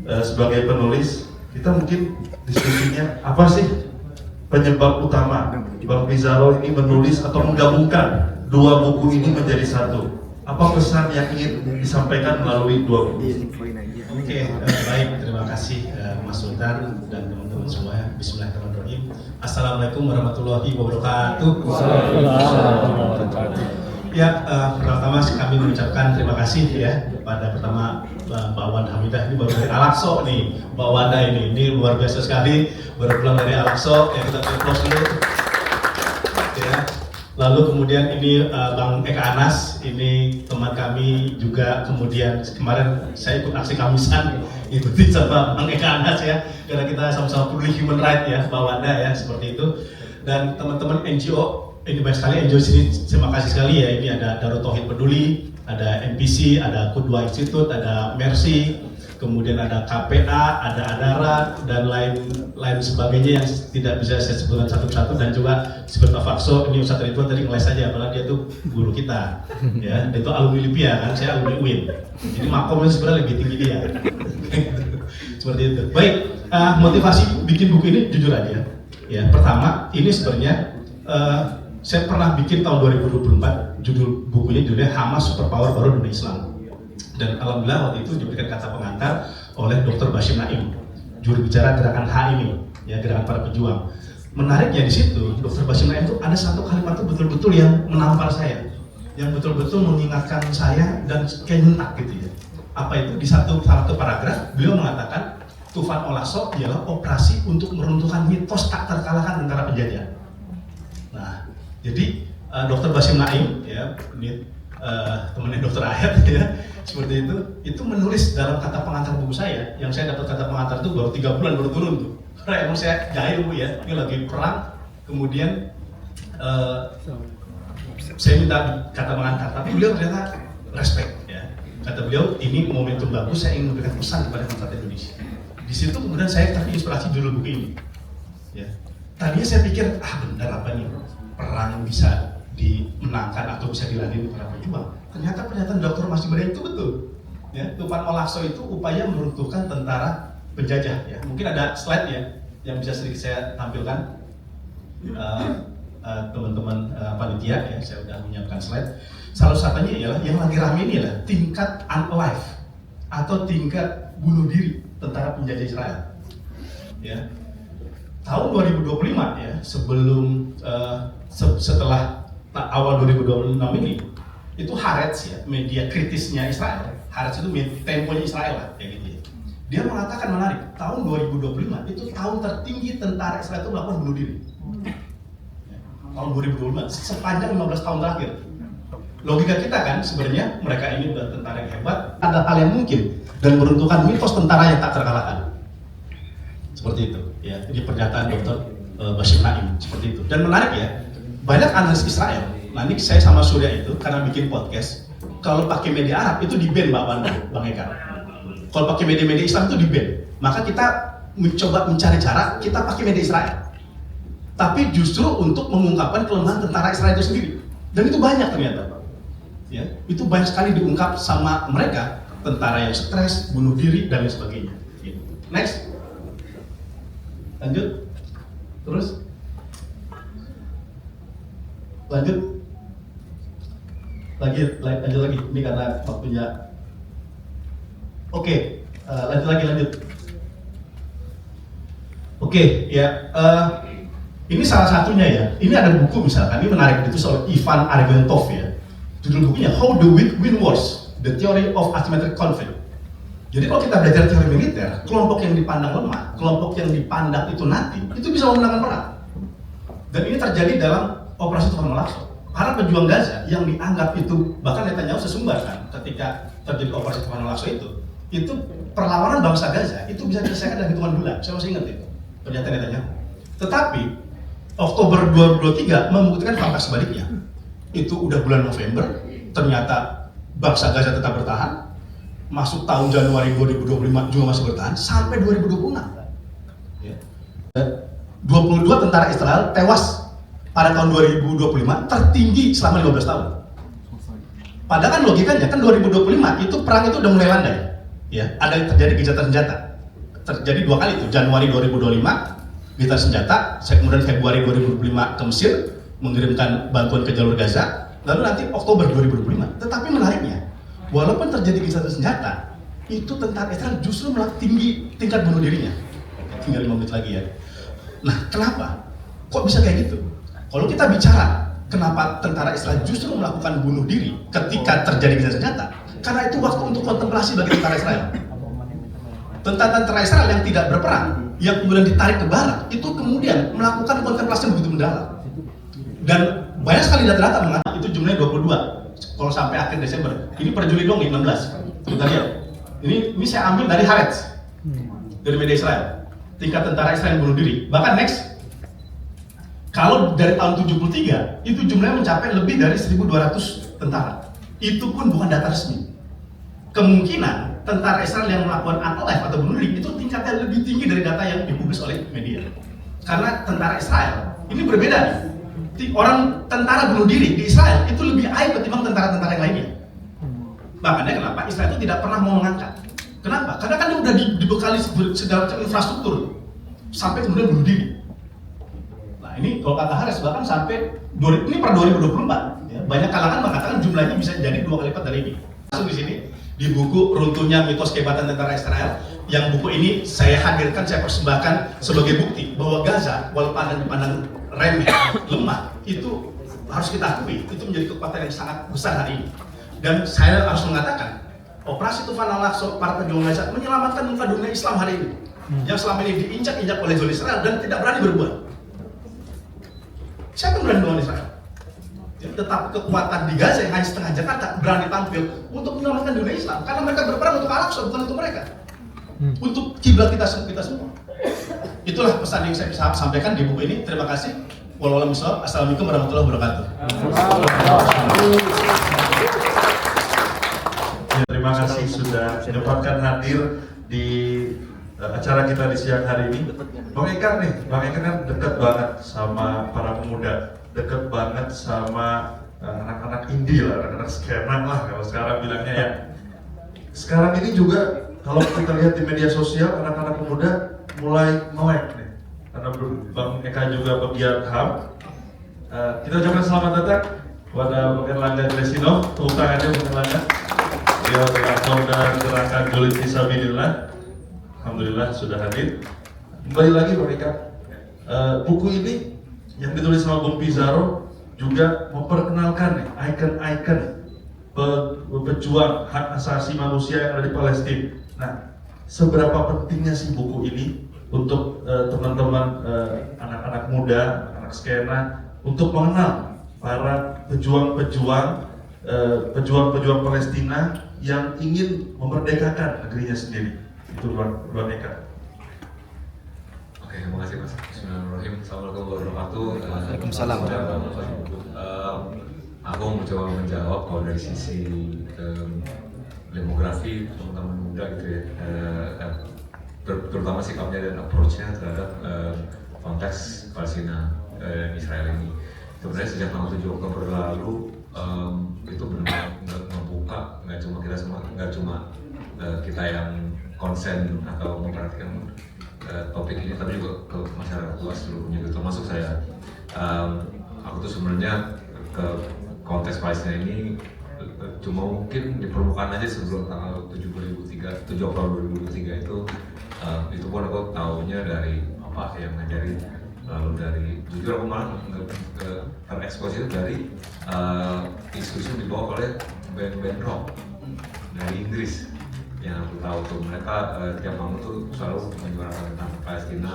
sebagai penulis, kita mungkin diskusinya apa sih penyebab utama Bang Pizarro ini menulis atau menggabungkan dua buku ini menjadi satu? Apa pesan yang ingin disampaikan melalui dua buku? Oke, baik, terima kasih Mas Sultan dan teman-teman semua. Bismillahirrahmanirrahim. Assalamualaikum warahmatullahi wabarakatuh. Ya, pertama kami mengucapkan terima kasih ya kepada pertama Mbak Wanda Hamidah, ini baru dari Al-Aqsa nih, Mbak Wanda ini luar biasa sekali, baru pulang dari Al-Aqsa, ya kita close dulu. Ya. Lalu kemudian ini Bang Eka Anas, ini teman kami juga, kemudian kemarin saya ikut aksi Kamisan, ikuti sama Bang Eka Anas ya, karena kita sama-sama peduli human right ya, Mbak Wanda ya, seperti itu. Dan teman-teman NGO, ini banyak sekali NGO sini, terima kasih sekali ya, ini ada Darut Tauhid Peduli, ada NPC, ada Qudwa Institute, ada Mercy, kemudian ada KPA, ada Adarat, dan lain sebagainya yang tidak bisa saya sebutkan satu-satu, dan juga Spirit of Aqsa, ini Ustadz Ridwan tadi ngeles aja, padahal dia tuh guru kita, ya, dia tuh alumni LIPIA kan, saya alumni UIN, jadi makomnya sebenarnya lebih tinggi dia, seperti itu. Baik, motivasi bikin buku ini jujur aja, ya, pertama ini sebenarnya saya pernah bikin tahun 2024, judul bukunya judulnya Hamas Superpower Baru Dunia Islam. Dan alhamdulillah waktu itu diberikan kata pengantar oleh Dr. Bashir Naim, juru bicara gerakan HMI, ya, gerakan para pejuang. Menariknya di situ, Dr. Bashir Naim itu ada satu kalimat itu betul-betul yang menampar saya, yang betul-betul mengingatkan saya dan kayak nyentak gitu ya. Apa itu? Di satu paragraf beliau mengatakan Tufan Al-Aqsa ialah operasi untuk meruntuhkan mitos tak terkalahkan antara penjajah. Nah, jadi Dr. Bashir Naim, ya, ini temannya Dr. Ayat, ya, seperti itu menulis dalam kata pengantar buku saya, yang saya dapat kata pengantar itu baru 3 bulan baru turun tuh, karena emang saya jahil Bu ya, ini lagi perang, kemudian saya minta kata pengantar, tapi beliau ternyata respect, ya, kata beliau ini momentum bagus, saya ingin memberikan pesan kepada masyarakat Indonesia. Di situ kemudian saya terinspirasi judul buku ini, ya. Tadinya saya pikir, benar apa nih, perang bisa dimenangkan atau bisa dilalui para pejuang. Ternyata pernyataan Dr. Mas Ibrahim itu betul. Ya, Tufan Al-Aqsa itu upaya meruntuhkan tentara penjajah. Ya, mungkin ada slide ya yang bisa sedikit saya tampilkan. Teman-teman panitia ya, saya sudah menyiapkan slide. Salah satunya ialah yang lagi rame ini adalah tingkat unalive atau tingkat bunuh diri tentara penjajah Israel. Ya. Tahun 2025 ya, sebelum setelah awal 2026 ini, itu Haaretz ya, media kritisnya Israel. Haaretz itu temponya Israel lah, kayak gitu ya. Dia mengatakan menarik, tahun 2025 itu tahun tertinggi tentara Israel itu melakukan bunuh diri. Ya, tahun 2025, sepanjang 15 tahun terakhir. Logika kita kan sebenarnya mereka ini udah tentara yang hebat, ada hal yang mungkin dan meruntuhkan mitos tentara yang tak terkalahkan. Seperti itu. Ya, ini pernyataan Dr. Bashir Naim seperti itu. Dan menarik ya, banyak analis Israel. Nanti saya sama Surya itu karena bikin podcast, kalau pakai media Arab itu di-ban Mbak Wanda, Bang Eka. Kalau pakai media-media Islam itu di-ban. Maka kita mencoba mencari cara kita pakai media Israel. Tapi justru untuk mengungkapkan kelemahan tentara Israel itu sendiri. Dan itu banyak ternyata, Pak. Ya, itu banyak sekali diungkap sama mereka, tentara yang stres, bunuh diri dan lain sebagainya. Next. Lanjut, terus lanjut lagi, ini karena waktunya. Oke, lanjut. Oke, ya, ini salah satunya ya. Ini ada buku misalkan, ini menarik, itu soal Ivan Argentov ya. Judul bukunya How the Weak Win Wars: The Theory of Asymmetric Conflict. Jadi kalau kita belajar teori militer, kelompok yang dipandang lemah, kelompok yang dipandang itu nanti, itu bisa memenangkan perang. Dan ini terjadi dalam operasi Tufan Al-Aqsa. Para pejuang Gaza yang dianggap itu, bahkan Netanyahu sesumbar kan, ketika terjadi operasi Tufan Al-Aqsa itu perlawanan bangsa Gaza, itu bisa diselesaikan dalam hitungan bulan. Saya masih ingat itu, pernyataan Netanyahu. Tetapi, Oktober 2023 membuktikan fakta sebaliknya. Itu udah bulan November, ternyata bangsa Gaza tetap bertahan, masuk tahun Januari 2025 juga masih bertahan sampai 2026. Ya. 22 tentara Israel tewas pada tahun 2025, tertinggi selama 15 tahun. Padahal kan logikanya kan 2025 itu perang itu udah mulai landai. Ya, ada terjadi gencatan senjata. terjadi dua kali itu, Januari 2025 militer senjata, kemudian Februari 2025 ke Mesir mengirimkan bantuan ke jalur Gaza, lalu nanti Oktober 2025. Tetapi menariknya, walaupun terjadi gencatan senjata, itu tentara Israel justru tinggi tingkat bunuh dirinya. Tinggal 5 menit lagi ya. Nah, kenapa? Kok bisa kayak gitu? Kalau kita bicara kenapa tentara Israel justru melakukan bunuh diri ketika terjadi gencatan senjata, karena itu waktu untuk kontemplasi bagi tentara Israel. Tentara Israel yang tidak berperang, yang kemudian ditarik ke barat, itu kemudian melakukan kontemplasi yang begitu mendalam. Dan banyak sekali data-data mengatakan itu jumlahnya 22 kalau sampai akhir Desember. Ini per Juli dong 16. Kita lihat. Ini saya ambil dari Haaretz, dari media Israel. Tingkat tentara Israel yang bunuh diri. Bahkan next, kalau dari tahun 73 itu jumlahnya mencapai lebih dari 1.200 tentara. Itu pun bukan data resmi. Kemungkinan tentara Israel yang melakukan unalive atau bunuh diri itu tingkatnya lebih tinggi dari data yang dipublis oleh media. Karena tentara Israel ini berbeda nih. Orang tentara bunuh diri di Israel itu lebih aib ketimbang tentara-tentara yang lainnya. Makanya kenapa Israel itu tidak pernah mau mengangkat. Kenapa? Karena kan dia udah dibekali segala macam infrastruktur sampai kemudian bunuh diri. Nah ini kalau kata Haaretz bahkan sampai ini per 2024 ya, banyak kalangan mengatakan jumlahnya bisa jadi 2 kali lipat dari ini. Langsung di sini di buku Runtuhnya Mitos Kehebatan Tentara Israel, yang buku ini saya hadirkan, saya persembahkan sebagai bukti bahwa Gaza walaupun dipandang remeh, lemah, itu harus kita akui itu menjadi kekuatan yang sangat besar hari ini. Dan saya harus mengatakan operasi Tufan Al-Aqsa para pejuang Gaza menyelamatkan muka dunia Islam hari ini yang selama ini diinjak-injak oleh Zionis Israel dan tidak berani berbuat. Siapa yang berani melawan Israel? Tetap kekuatan di Gaza yang hanya setengah Jakarta berani tampil untuk menyelamatkan dunia Islam karena mereka berperang untuk Al-Aqsa, bukan untuk mereka, untuk kiblat kita semua. Itulah pesan yang saya bisa sampaikan di buku ini. Terima kasih. Wassalamualaikum warahmatullahi wabarakatuh. Terima kasih sudah menyempatkan hadir di acara kita di siang hari ini. Bang Eka kan dekat banget sama para pemuda, dekat banget sama anak-anak indie lah, anak-anak skena lah kalau sekarang bilangnya ya. Sekarang ini juga kalau kita lihat di media sosial, anak-anak pemuda mulai melek nih, karena Bang Eka juga pegiat HAM. Kita ucapkan selamat datang kepada Bang Erlangga Gresinov, tepuk tangannya Bang Erlangga. Dia adalah founder gerakan Julid Fisabilillah. Alhamdulillah sudah hadir. Kembali lagi Bang Eka, buku ini yang ditulis sama Bung Pizarro juga memperkenalkan nih ikon-ikon pejuang hak asasi manusia yang ada di Palestina. Nah, seberapa pentingnya sih buku ini untuk teman-teman anak-anak muda, anak skena untuk mengenal para pejuang-pejuang Palestina yang ingin memerdekakan negerinya sendiri. Itu Bang Eka. Oke, terima kasih Mas. Bismillahirrahmanirrahim. Assalamualaikum warahmatullahi wabarakatuh. Waalaikumsalam. Aku mencoba menjawab kalau dari sisi demografi teman-teman muda gitu ya, terutama sikapnya dan approach-nya terhadap konteks Palestina dan Israel ini. Sebenarnya sejak tanggal 7 Oktober lalu itu benar-benar membuka nggak cuma kita yang konsen atau memperhatikan topik ini, tapi juga ke masyarakat luas seluruhnya gitu, termasuk saya. Aku tuh sebenarnya ke konteks Palestina ini cuma mungkin di permukaan aja sebelum tanggal 7 Oktober 2023 itu pun aku tahunya dari apa yang ngajarin, lalu dari jujur aku malah terekspos itu dari isu-isu dibawa oleh band-band rock dari Inggris yang aku tahu tuh. Mereka tiap malam tuh selalu menyuarakan tentang Palestina.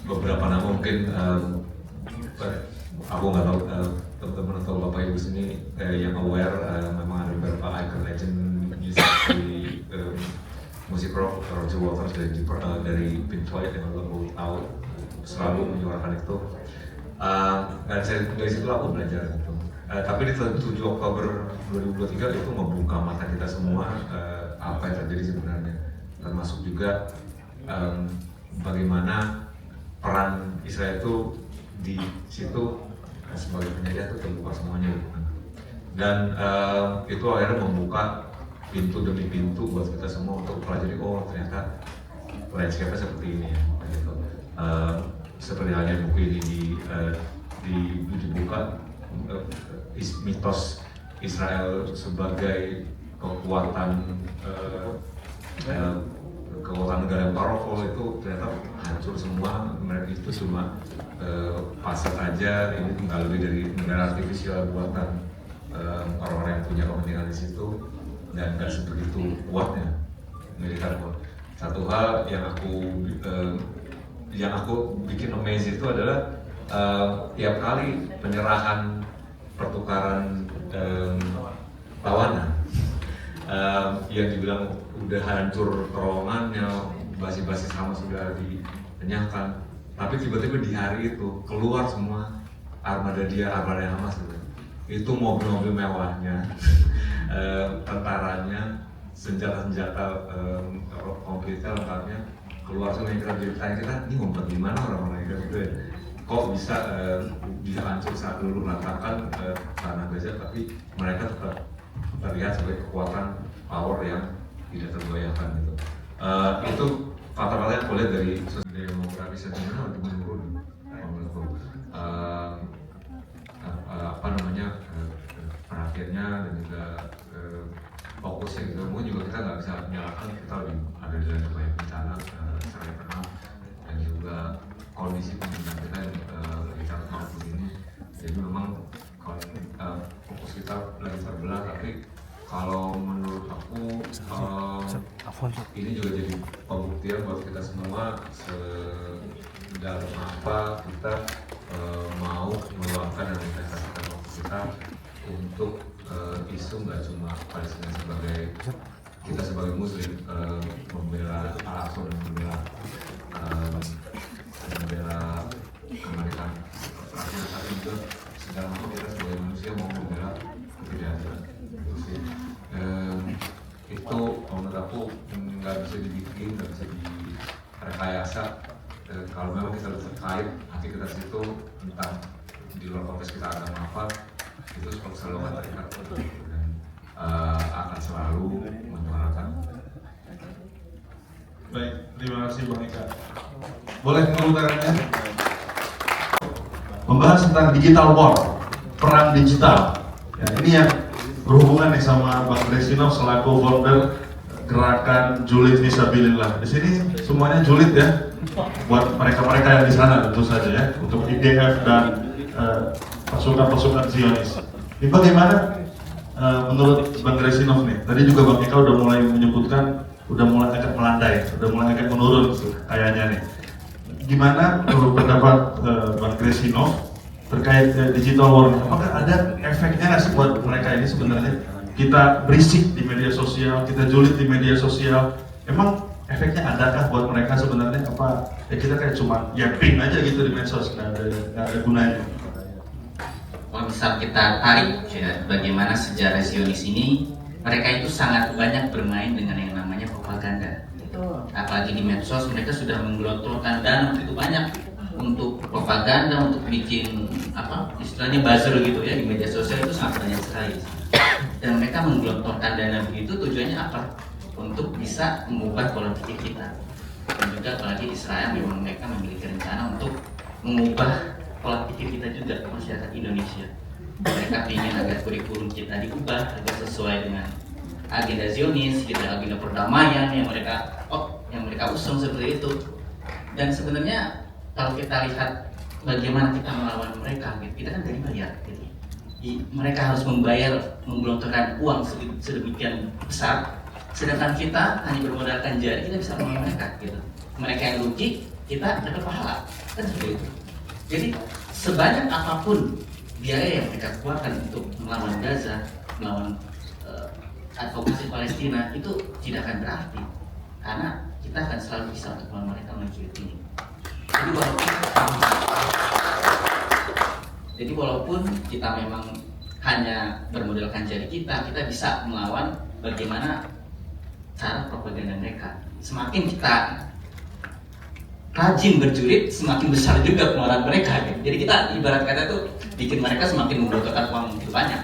Beberapa nama mungkin aku nggak tahu teman-teman atau bapak ibu sini yang aware, memang ada beberapa icon legend di musik rock, Roger Waters dari Pink Floyd yang aku tahu selalu menyuarakan itu. Dan dari situ aku belajar gitu. Tapi di 7 Oktober 2023 itu membuka mata kita semua apa yang terjadi sebenarnya, termasuk juga bagaimana peran Israel itu di situ sebagai penjajah itu terbuka semuanya gitu. Dan itu akhirnya membuka pintu demi pintu buat kita semua untuk pelajari, oh ternyata landscape-nya seperti ini ya, gitu. Seperti halnya buku ini dibuka mitos Israel sebagai kekuatan negara yang powerful itu ternyata hancur semua. Mereka itu cuma pasar aja, ini tinggal lebih dari negara artifisial buatan orang-orang yang punya kepentingan di situ, dan nggak sebegitu kuatnya militer pun. Satu hal yang aku bikin amazed itu adalah tiap kali penyerahan pertukaran tawanan yang dibilang udah hancur terowongannya, basi-basi sama sudah dilenyapkan, tapi tiba-tiba di hari itu keluar semua armada Hamas gitu. Itu mobil-mobil mewahnya, tentaranya, senjata-senjata komputer lengkapnya keluar semua. Yang kita ceritain, kita ini ngumpet di mana orang-orang gitu ya, kok bisa hancur saat dulu ratakan tanah Gaza, tapi mereka tetap terlihat sebagai kekuatan power yang tidak tergoyahkan gitu. Itu fakta-fakta yang kulihat dari demografi sentimental lagi menurun menurutku. Perhatiannya dan juga fokusnya gitu. Mungkin juga kita nggak bisa menyalahkan, kita lebih ada di dalam banyak bencana secara internal, dan juga kondisi pemerintahan kita yang lagi sangat begini. Jadi memang fokus kita lagi terbelah, tapi kalau menurut aku ini juga jadi pembuktian buat kita semua sedalam apa kita mau meluangkan dan investasikan waktu kita untuk isu nggak cuma Palestina sebagai kita sebagai Muslim membela Al-Aqsa dan membela kemerdekaan Palestina, tapi juga sedalam apa kita sebagai manusia mau membela ketidakadilan. Itu menurut aku nggak bisa dibikin, nggak bisa direkayasa. Kalau memang kita terkait hati kita situ, entah di luar konteks kita agama apa, itu selalu akan terikat dan akan selalu menyuarakan. Baik, terima kasih Bang Eka. Boleh pengutarannya? Membahas tentang digital war, perang digital. Ya, ini yang berhubungan nih sama Bang Resinov selaku founder gerakan Julid Fisabilillah. Di sini semuanya julid ya, buat mereka-mereka yang di sana tentu saja ya, untuk IDF dan pasukan-pasukan Zionis. Ini bagaimana menurut Bang Resinov nih? Tadi juga Bang Eka udah mulai menyebutkan, udah mulai agak melandai, udah mulai agak menurun kayaknya nih. Gimana menurut pendapat Bang Resinov terkait digital war? Apakah ada efeknya nggak sih buat mereka ini sebenarnya? Kita berisik di media sosial, kita julid di media sosial, emang efeknya adakah buat mereka sebenarnya? Apa ya kita kayak cuma yapping aja gitu di medsos, nggak ada gunanya? Kalau misal kita tarik ya, bagaimana sejarah Zionis ini, mereka itu sangat banyak bermain dengan yang namanya propaganda. Apalagi di medsos, mereka sudah menggelontorkan dana begitu banyak untuk propaganda, untuk bikin istilahnya buzzer gitu ya, di media sosial itu sangat banyak sekali. Dan mereka menggelontorkan dana begitu tujuannya apa? Untuk bisa mengubah pola pikir kita. Dan juga apalagi Israel memang mereka memiliki rencana untuk mengubah pola pikir kita juga, masyarakat Indonesia. Mereka ingin agar kurikulum kita diubah agar sesuai dengan agenda Zionis, agenda perdamaian yang mereka usung seperti itu. Dan sebenarnya kalau kita lihat bagaimana kita melawan mereka, kita kan dari bayar. Mereka harus menggelontorkan uang sedemikian besar, sedangkan kita hanya bermodalkan jari, kita bisa melawan mereka. Mereka yang rugi, kita dapat pahala, kan seperti itu. Jadi sebanyak apapun biaya yang mereka keluarkan untuk melawan Gaza, melawan advokasi Palestina, itu tidak akan berarti, karena kita akan selalu bisa untuk melawan mereka menuju ini. Jadi walaupun kita memang hanya bermodalkan jari kita bisa melawan bagaimana cara propaganda mereka. Semakin kita rajin berjurit, semakin besar juga pengeluaran mereka. Jadi kita ibarat kata tuh bikin mereka semakin membutuhkan uang begitu banyak.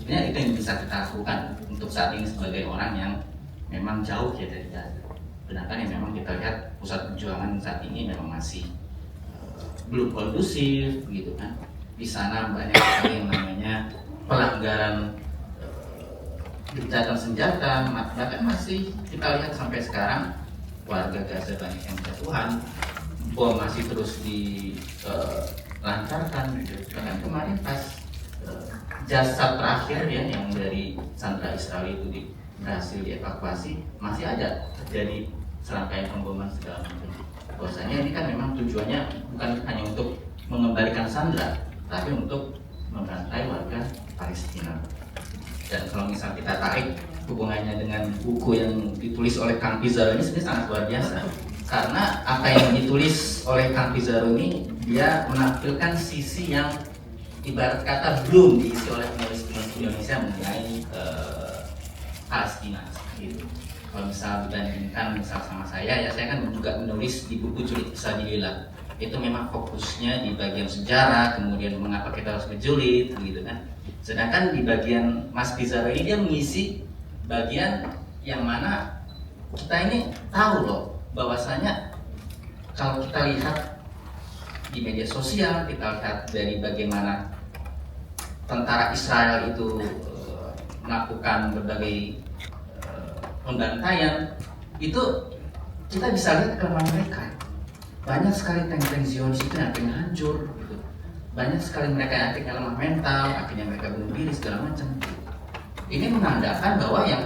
Ini itu yang bisa kita lakukan untuk saat ini sebagai orang yang memang jauh ya dari Gaza. Sedangkan yang memang kita lihat pusat perjuangan saat ini memang masih belum kondusif gitu kan. Di sana banyak sekali yang namanya pelanggaran gencatan senjata, bahkan masih kita lihat sampai sekarang warga Gaza banyak yang berjatuhan, bom masih terus dilancarkan. Bahkan kemarin pas jasad terakhir ya yang dari sandera Israel itu berhasil dievakuasi, masih ada terjadi serangkaian pemboman segala macam. Bahwasanya ini kan memang tujuannya bukan hanya untuk mengembalikan sandera, tapi untuk membantai warga Palestina. Dan kalau misal kita tarik hubungannya dengan buku yang ditulis oleh Kang Pizarro ini sebenarnya sangat luar biasa. Karena apa yang ditulis oleh Kang Pizarro ini, dia menampilkan sisi yang ibarat kata belum diisi oleh penulis-penulis Indonesia mengenai Palestina gitu. Kalau misal dibandingkan misal sama saya, ya saya kan juga menulis di buku Julid Fisabilillah. Itu memang fokusnya di bagian sejarah, kemudian mengapa kita harus berjulid gitu kan. Sedangkan di bagian Mas Pizarro ini dia mengisi bagian yang mana kita ini tahu loh bahwasanya kalau kita lihat di media sosial, kita lihat dari bagaimana tentara Israel itu melakukan berbagai pembantaian, itu kita bisa lihat kelemahan mereka. Banyak sekali tank-tank Zionis itu yang akhirnya hancur gitu. Banyak sekali mereka yang akhirnya lemah mental, akhirnya mereka bunuh diri segala macam. Ini menandakan bahwa yang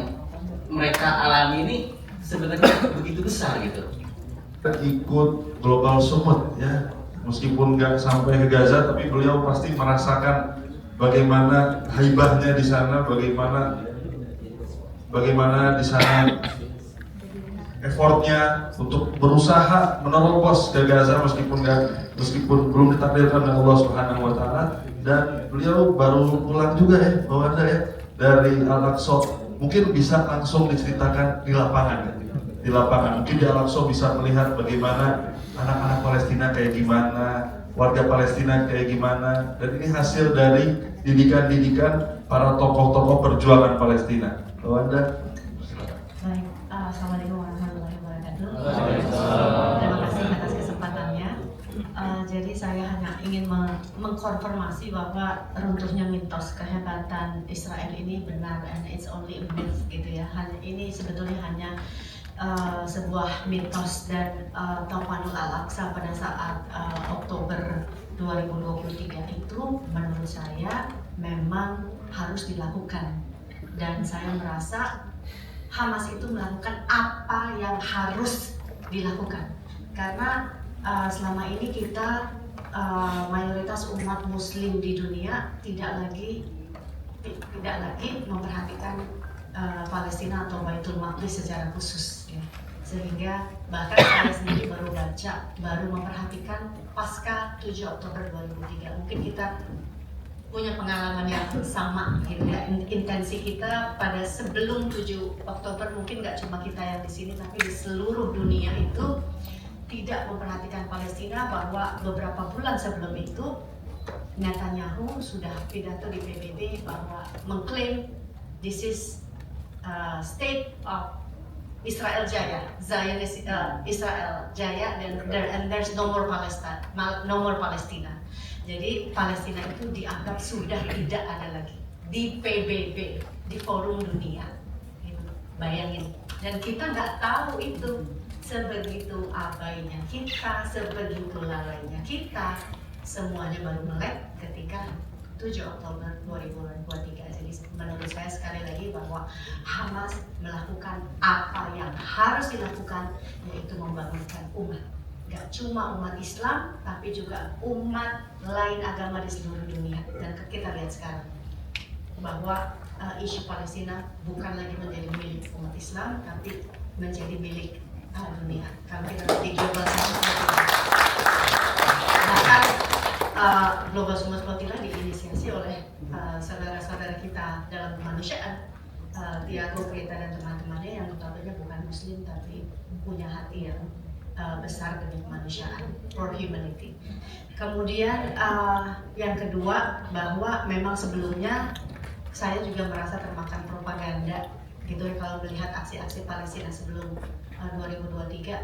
mereka alami ini sebenarnya begitu besar gitu. Ikut Global Summit ya, meskipun nggak sampai ke Gaza, tapi beliau pasti merasakan bagaimana haibahnya di sana, bagaimana di sana effortnya untuk berusaha menerobos ke Gaza meskipun belum ditakdirkan oleh Allah Subhanahu Wa Taala. Dan beliau baru pulang juga ya, Bawanda ya, dari Al-Aqsa. Mungkin bisa langsung diceritakan di lapangan ya. Di lapangan mungkin di Al-Aqsa bisa melihat bagaimana anak-anak Palestina kayak gimana, warga Palestina kayak gimana, dan ini hasil dari didikan para tokoh-tokoh perjuangan Palestina. Bawanda. Baik, assalamualaikum warahmatullahi wabarakatuh. Terima kasih atas kesempatannya. Jadi saya hanya ingin mengkonfirmasi bahwa runtuhnya mitos kehebatan Israel ini benar, and it's only a myth gitu ya. Ini sebetulnya hanya sebuah mitos, dan Taufanul Al-Aqsa pada saat Oktober 2023 itu menurut saya memang harus dilakukan, dan saya merasa Hamas itu melakukan apa yang harus dilakukan karena selama ini kita mayoritas umat Muslim di dunia tidak lagi memperhatikan Palestina atau Baitul Maqdis secara khusus ya. Sehingga bahkan saya sendiri baru memperhatikan pasca 7 Oktober 2003. Mungkin kita punya pengalaman yang sama gitu ya. Intensi kita pada sebelum 7 Oktober mungkin nggak cuma kita yang di sini, tapi di seluruh dunia itu tidak memperhatikan Palestina, bahwa beberapa bulan sebelum itu Netanyahu sudah pidato di PBB bahwa mengklaim this is state of Israel Jaya, Zionist Israel Jaya, and there's no more Palestina. Jadi Palestina itu dianggap sudah tidak ada lagi di PBB, di forum dunia. Gitu. Bayangin. Dan kita nggak tahu itu, sebegitu abainya kita, sebegitu lalainya kita, semuanya baru melek ketika 7 Oktober 2023. Jadi menurut saya sekali lagi bahwa Hamas melakukan apa yang harus dilakukan, yaitu membangunkan umat. Gak cuma umat Islam, tapi juga umat lain agama di seluruh dunia. Dan kita lihat sekarang bahwa isu Palestina bukan lagi menjadi milik umat Islam, tapi menjadi milik dunia. Karena kita di global bahkan Global Summit diinisiasi oleh saudara-saudara kita dalam kemanusiaan, Tiago Greta dan teman-temannya yang notabene bukan Muslim tapi punya hati yang besar demi kemanusiaan, for humanity. Kemudian yang kedua, bahwa memang sebelumnya saya juga merasa termakan propaganda gitu ya, kalau melihat aksi-aksi Palestina sebelum 2023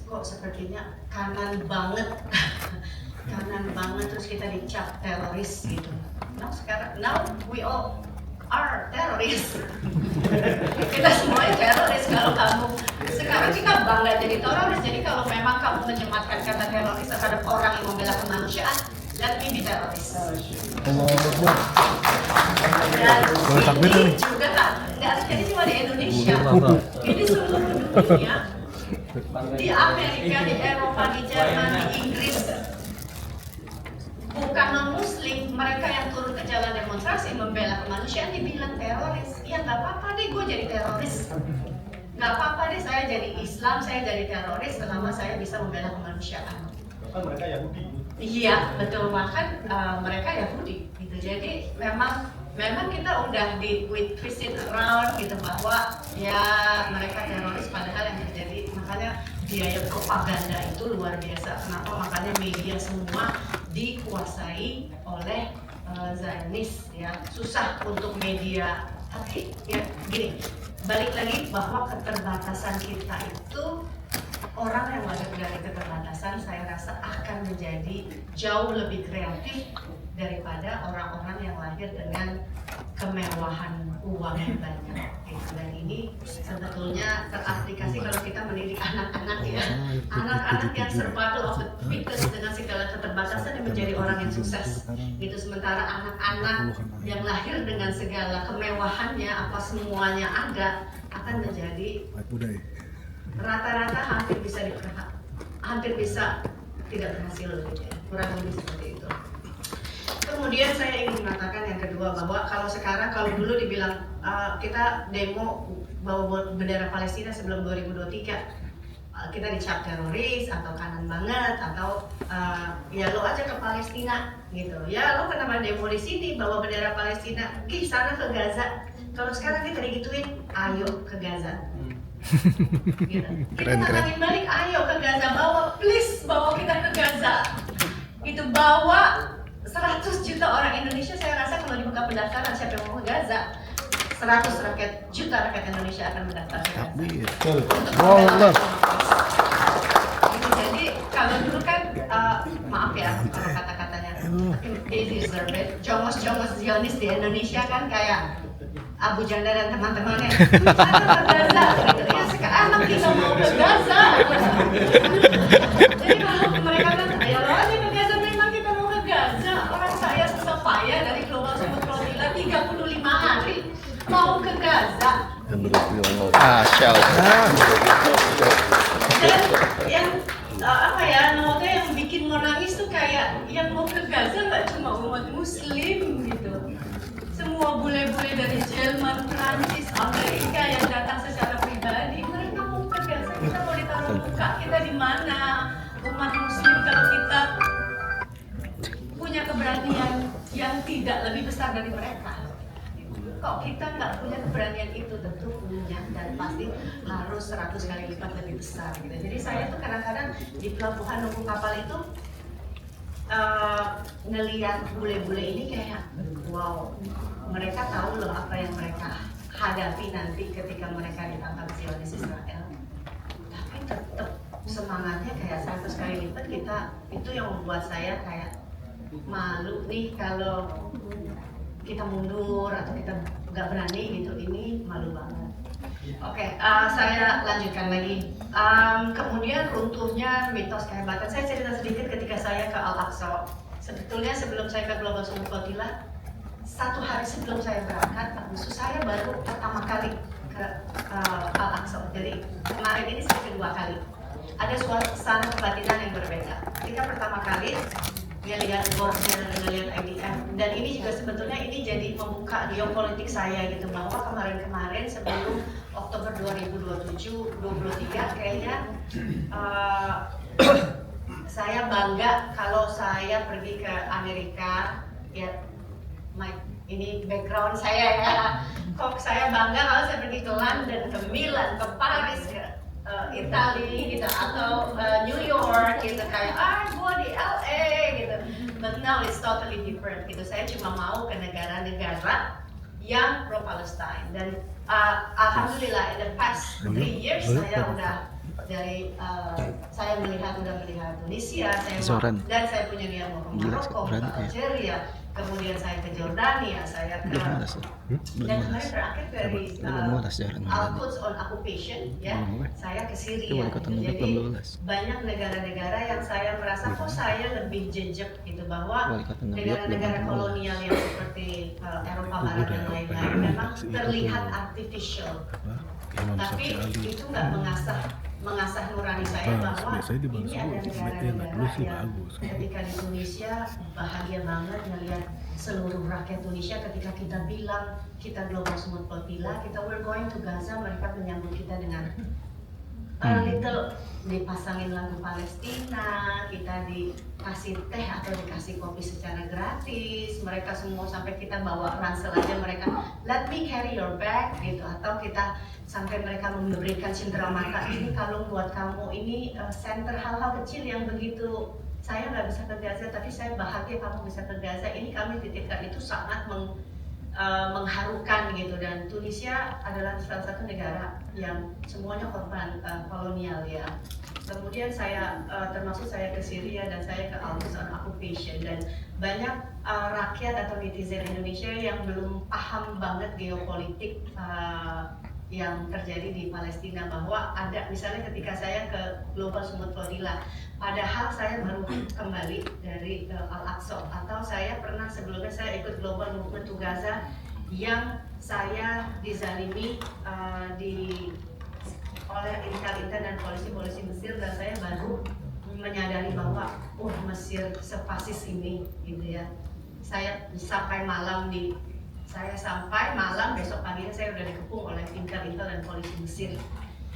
kok sepertinya kanan banget kanan banget, terus kita dicap teroris gitu. Now we all are teroris. Kita semuanya teroris. Kalau kamu sekarang kita bangga jadi teroris, jadi kalau memang kamu menyematkan kata teroris terhadap orang yang membela kemanusiaan, let me be teroris. Dan ini juga nggak terjadi cuma di Indonesia, ini seluruh dunia, di Amerika, di Eropa, di Jerman, di Inggris. Bukan non-muslim, mereka yang turun ke jalan demonstrasi membela kemanusiaan dibilang teroris. Ya nggak apa-apa deh gue jadi teroris, nggak apa-apa deh saya jadi Islam, saya jadi teroris selama saya bisa membela kemanusiaan. Bahkan mereka Yahudi. Iya betul, bahkan mereka Yahudi gitu. Jadi memang kita udah we twist it around gitu, bahwa ya mereka teroris, padahal yang terjadi, makanya biaya propaganda itu luar biasa. Kenapa? Makanya media semua dikuasai oleh Zionis ya, susah untuk media. Tapi ya gini, balik lagi bahwa keterbatasan kita itu, orang yang lahir dari keterbatasan saya rasa akan menjadi jauh lebih kreatif daripada orang-orang yang lahir dengan kemewahan uang yang banyak gitu. Dan ini sebetulnya teraplikasi kalau kita mendidik anak-anak ya, anak-anak yang survival of the fittest dengan segala keterbatasan yang menjadi orang yang sukses gitu. Sementara anak-anak yang lahir dengan segala kemewahannya, apa semuanya ada, akan menjadi rata-rata hampir bisa tidak berhasil gitu ya. Kurang lebih seperti itu. Kemudian saya ingin mengatakan yang kedua, bahwa kalau sekarang, kalau dulu dibilang kita demo bawa bendera Palestina sebelum 2023, kita dicap teroris atau kanan banget, atau ya lo aja ke Palestina gitu, ya lo kenapa demo di sini bawa bendera Palestina, pergi sana ke Gaza. Kalau sekarang kita digituin, ayo ke Gaza. Gitu. Kita nantangin balik, ayo ke Gaza, bawa kita ke Gaza. Itu bawa 100 juta orang Indonesia. Saya rasa kalau dibuka pendaftaran siapa yang mau ke Gaza, 100 juta rakyat Indonesia akan mendaftar ke Gaza. Jadi kalau dulu kan maaf ya kalau kata-katanya, they deserve it. Jongos-jongos Zionis di Indonesia kan kayak Abu Janda dan teman-temannya, ada ke Gaza gitu ya. Sekarang kita mau ke Gaza. Jadi kalau mereka kan, ayo lo aja ke Gaza, memang kita mau ke Gaza. Orang saya susah payah dari Global Support Rodila 35 hari mau ke Gaza. Dan yang apa ya, namanya yang bikin mau nangis tuh kayak yang mau ke Gaza nggak cuma umat Muslim gitu. Semua bule-bule dari Jerman, Prancis, Amerika yang datang secara pribadi, mereka mau ke Gaza. Kita mau ditaruh muka kita di mana? Umat Muslim kalau kita punya keberanian yang tidak lebih besar dari mereka. Kok kita nggak punya keberanian itu? Tentu punya, dan pasti harus 100 kali lipat lebih besar gitu. Jadi saya tuh kadang-kadang di pelabuhan nunggu kapal itu ngelihat bule-bule ini kayak wow, mereka tahu loh apa yang mereka hadapi nanti ketika mereka ditangkap Zionis Israel. Tapi tetap semangatnya kayak 100 kali lipat. Kita itu yang membuat saya kayak malu nih kalau kita mundur atau kita nggak berani gitu. Ini malu banget. Oke, saya lanjutkan lagi. Kemudian runtuhnya mitos kehebatan. Saya cerita sedikit ketika saya ke Al-Aqsa. Sebetulnya sebelum saya ke Global Support Rodila, 1 hari sebelum saya berangkat, Agustus, saya baru pertama kali ke Al-Aqsa. Jadi kemarin ini saya kedua kali. Ada suasana kebatinan yang berbeda. Ketika pertama kali dia lihat bornya, lihat IDF, dan ini juga sebetulnya ini jadi membuka geopolitik saya gitu, bahwa kemarin-kemarin sebelum Oktober 2023 kayaknya saya bangga kalau saya pergi ke Amerika ya. Ini background saya ya, kok saya bangga kalau saya pergi ke London, ke Milan, ke Paris, ke Italia gitu, atau New York gitu, kayak gua di LA gitu. But now it's totally different gitu. Saya cuma mau ke negara-negara yang pro Palestine. Dan alhamdulillah in the past 3 years saya udah dari saya udah melihat Tunisia, dan saya punya niat mau ke Maroko, ke Algeria, kemudian saya ke Jordania, saya ke dan kemarin terakhir dari Al-Quds on Occupation, ya, saya ke Syria. Jadi banyak negara-negara yang saya merasa kok saya lebih jejak gitu, bahwa negara-negara kolonial yang seperti Eropa Barat dan lain-lain memang terlihat artificial, tapi itu nggak mengasah nurani saya bahwa ini ada negara-negara yang ketika di Tunisia bahagia banget ngelihat seluruh rakyat Tunisia ketika kita bilang kita Global Smooth Flotilla, kita we're going to Gaza, mereka menyambut kita dengan little, dipasangin lagu Palestina, kita dikasih teh atau dikasih kopi secara gratis, mereka semua sampai kita bawa ransel aja mereka let me carry your bag gitu, atau kita sampai mereka memberikan cindera mata, ini kalung buat kamu, ini center, hal-hal kecil yang begitu saya nggak bisa ke Gaza tapi saya bahagia kamu bisa ke Gaza, ini kami titipkan, itu sangat mengharukan gitu. Dan Tunisia adalah salah satu negara yang semuanya korban kolonial ya. Kemudian saya termasuk saya ke Syria dan saya ke Al-Quds on Occupation, dan banyak rakyat atau netizen Indonesia yang belum paham banget geopolitik yang terjadi di Palestina, bahwa ada misalnya ketika saya ke Global Smooth Flotilla, padahal saya baru kembali dari Al-Aqsa, atau saya pernah sebelumnya saya ikut Global Movement to Gaza yang saya dizalimi oleh intel dan polisi Mesir, dan saya baru menyadari bahwa Mesir sefasis ini gitu ya. Saya sampai malam besok paginya saya udah dikepung oleh intel dan polisi Mesir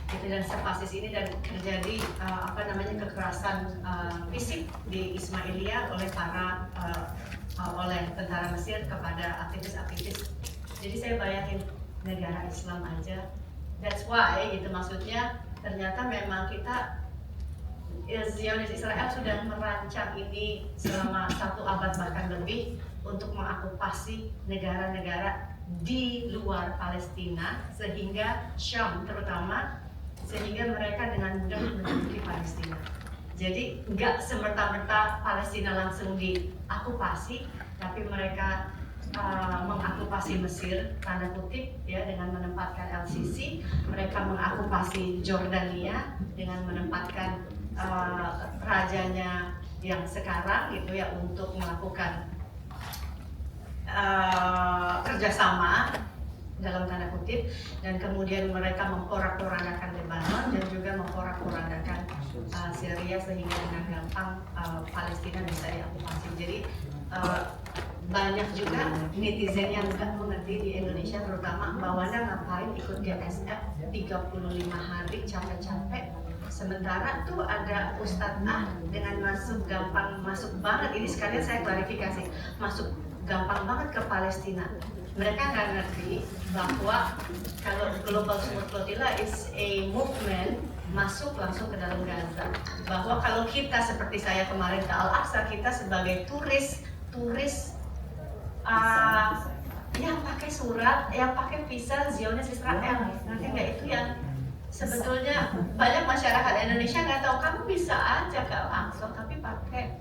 gitu, dan sefasis ini, dan terjadi kekerasan fisik di Ismailia oleh tentara Mesir kepada aktivis-aktivis. Jadi saya bayangin negara Islam aja, that's why gitu, maksudnya ternyata memang kita Zionis Israel sudah merancang ini selama 1 abad bahkan lebih untuk mengokupasi negara-negara di luar Palestina, sehingga Syam terutama, sehingga mereka dengan mudah menduduki Palestina. Jadi nggak semerta-merta Palestina langsung diokupasi, tapi mereka mengokupasi Mesir tanda kutip ya dengan menempatkan LCC, mereka mengokupasi Jordania dengan menempatkan rajanya yang sekarang gitu ya untuk melakukan kerjasama dalam tanda kutip, dan kemudian mereka memporak-porandakan Lebanon dan juga memporak-porandakan Syria, sehingga dengan gampang Palestina bisa diokupasi. Jadi banyak juga netizen yang nggak mengerti di Indonesia, terutama Mbak Wanda ngapain ikut GSF 35 hari capek-capek, sementara tuh ada Ustadz dengan gampang masuk banget, ini sekalian saya klarifikasi, masuk gampang banget ke Palestina. Mereka nggak ngerti bahwa kalau Global Smooth Flotilla is a movement masuk langsung ke dalam Gaza. Bahwa kalau kita seperti saya kemarin ke Al-Aqsa, kita sebagai turis yang pakai surat, yang pakai visa Zionis Israel, nanti nggak, itu yang sebetulnya banyak masyarakat Indonesia nggak tahu. Kamu bisa aja ke Al-Aqsa tapi pakai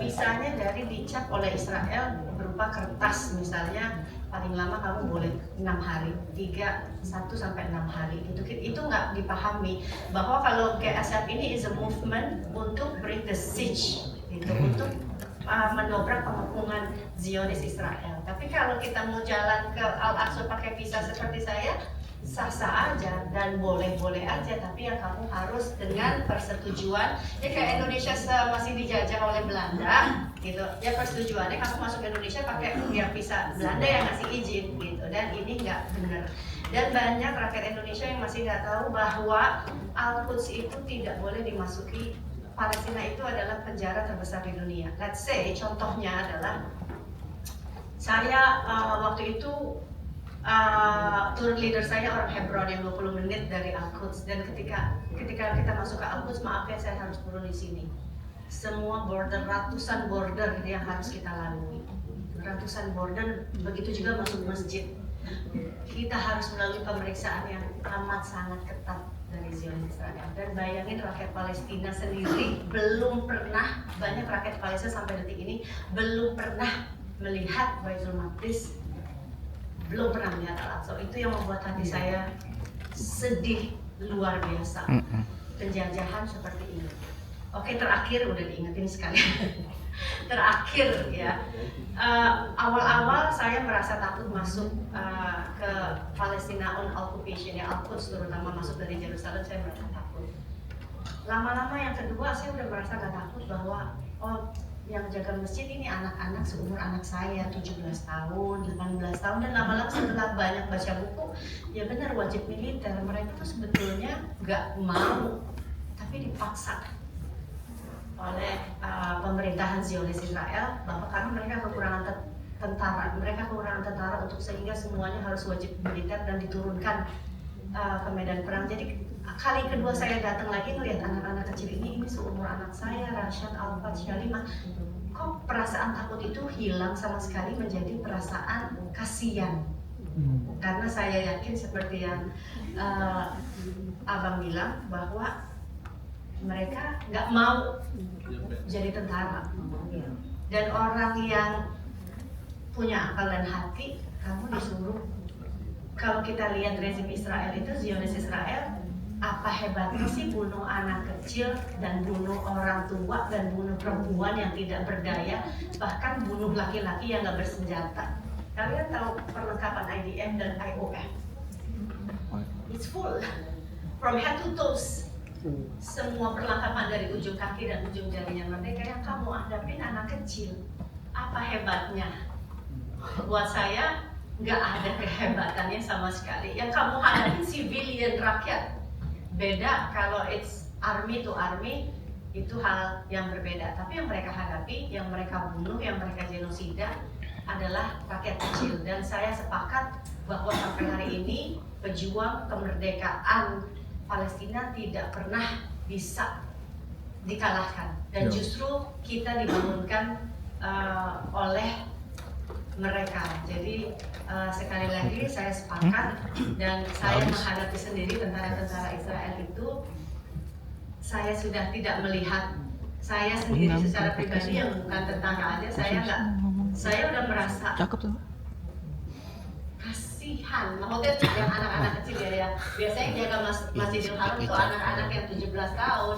visanya dari dicap oleh Israel berupa kertas, misalnya paling lama kamu boleh 6 hari, 1 sampai 6 hari gitu. Itu nggak dipahami bahwa kalau GSF ini is a movement untuk break the siege gitu, untuk mendobrak pengepungan Zionis Israel. Tapi kalau kita mau jalan ke Al-Aqsa pakai visa seperti saya, sah-sah aja dan boleh-boleh aja, tapi yang kamu harus dengan persetujuan. Ya kayak Indonesia masih dijajah oleh Belanda gitu, ya persetujuannya kamu masuk Indonesia pakai ya visa Belanda yang ngasih izin gitu, dan ini nggak benar. Dan banyak rakyat Indonesia yang masih nggak tahu bahwa Al-Quds itu tidak boleh dimasuki. Palestina itu adalah penjara terbesar di dunia. Let's say contohnya adalah saya waktu itu tour leader saya orang Hebron yang 20 menit dari Al-Quds, dan ketika kita masuk ke Al-Quds, maaf ya saya harus turun di sini. Semua border, ratusan border yang harus kita lalui. ratusan border, begitu juga masuk masjid. Kita harus melalui pemeriksaan yang amat sangat ketat dari Zionis Israel. Dan bayangin rakyat Palestina sendiri belum pernah, banyak rakyat Palestina sampai detik ini belum pernah melihat Baitul Maqdis, belum pernah melihat Al-Aqsa. Itu yang membuat hati saya sedih luar biasa. Penjajahan seperti ini. Oke, terakhir udah diingetin sekali. Terakhir ya, awal-awal saya merasa takut masuk ke Palestina on occupation ya, Al-Quds terutama masuk dari Yerusalem, saya merasa takut. Lama-lama yang kedua saya udah merasa gak takut bahwa yang jaga masjid ini anak-anak seumur anak saya, 17 tahun, 18 tahun, dan lama-lama setelah banyak baca buku, ya benar wajib militer, mereka tuh sebetulnya gak mau, tapi dipaksa oleh pemerintahan Zionis Israel, bahwa karena mereka kekurangan tentara untuk sehingga semuanya harus wajib militer dan diturunkan ke medan perang. Jadi kali kedua saya datang lagi melihat anak-anak kecil ini seumur anak saya, Rashad, Alfat, Syalimah, kok perasaan takut itu hilang sama sekali menjadi perasaan kasihan. Karena saya yakin seperti yang Abang bilang bahwa mereka nggak mau jadi tentara, dan orang yang punya akal dan hati, kamu disuruh. Kalau kita lihat rezim Israel itu, Zionis Israel, apa hebatnya sih bunuh anak kecil dan bunuh orang tua dan bunuh perempuan yang tidak berdaya, bahkan bunuh laki-laki yang nggak bersenjata. Kalian tahu perlengkapan IDF dan IOF? It's full, from head to toes. Semua perlengkapan dari ujung kaki dan ujung jarinya mereka yang kamu hadapin anak kecil. Apa hebatnya? Buat saya nggak ada kehebatannya sama sekali. Yang kamu hadapin civilian rakyat. Beda kalau it's army to army, itu hal yang berbeda. Tapi yang mereka hadapi, yang mereka bunuh, yang mereka genosida adalah rakyat kecil. Dan saya sepakat bahwa sampai hari ini pejuang kemerdekaan Palestina tidak pernah bisa dikalahkan, dan justru kita dibangunkan oleh mereka. Jadi sekali lagi saya sepakat, dan saya menghadapi sendiri tentara-tentara Israel itu, saya sudah tidak melihat saya sendiri secara pribadi yang bukan tentara aja, saya udah merasa kasihan. Maksudnya yang anak-anak kecil ya, biasanya jaga Masjidil Haram itu anak-anak yang 17 tahun,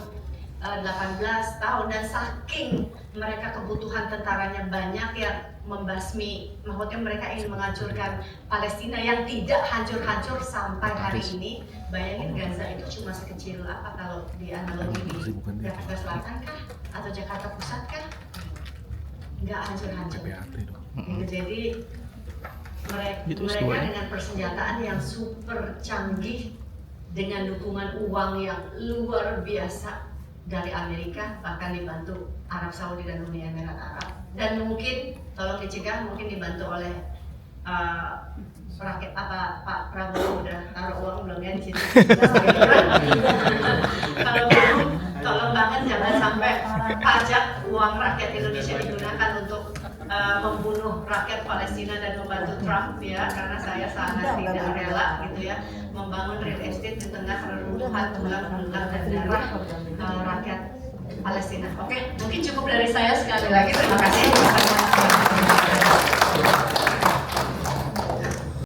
18 tahun, dan saking mereka kebutuhan tentaranya banyak yang membasmi, maksudnya mereka ingin menghancurkan Palestina yang tidak hancur-hancur sampai hari ini. Bayangin Gaza itu cuma sekecil apa kalau di analogi di Jakarta Selatan kah atau Jakarta Pusat kah? Nggak hancur-hancur. Jadi mereka dengan persenjataan yang super canggih, dengan dukungan uang yang luar biasa dari Amerika, bahkan dibantu Arab Saudi dan Uni Emirat Arab, dan mungkin tolong dicegah, mungkin dibantu oleh rakyat. Pak Prabowo udah taruh uang belum ya di situ? Kalau belum, tolong banget jangan sampai pajak uang rakyat Indonesia digunakan untuk membunuh rakyat Palestina dan membantu Trump ya, karena saya sangat tidak rela gitu ya membangun real estate di tengah reruntuhan tulang-tulang dan darah rakyat Palestina. Oke, mungkin cukup dari saya. Sekali lagi terima kasih.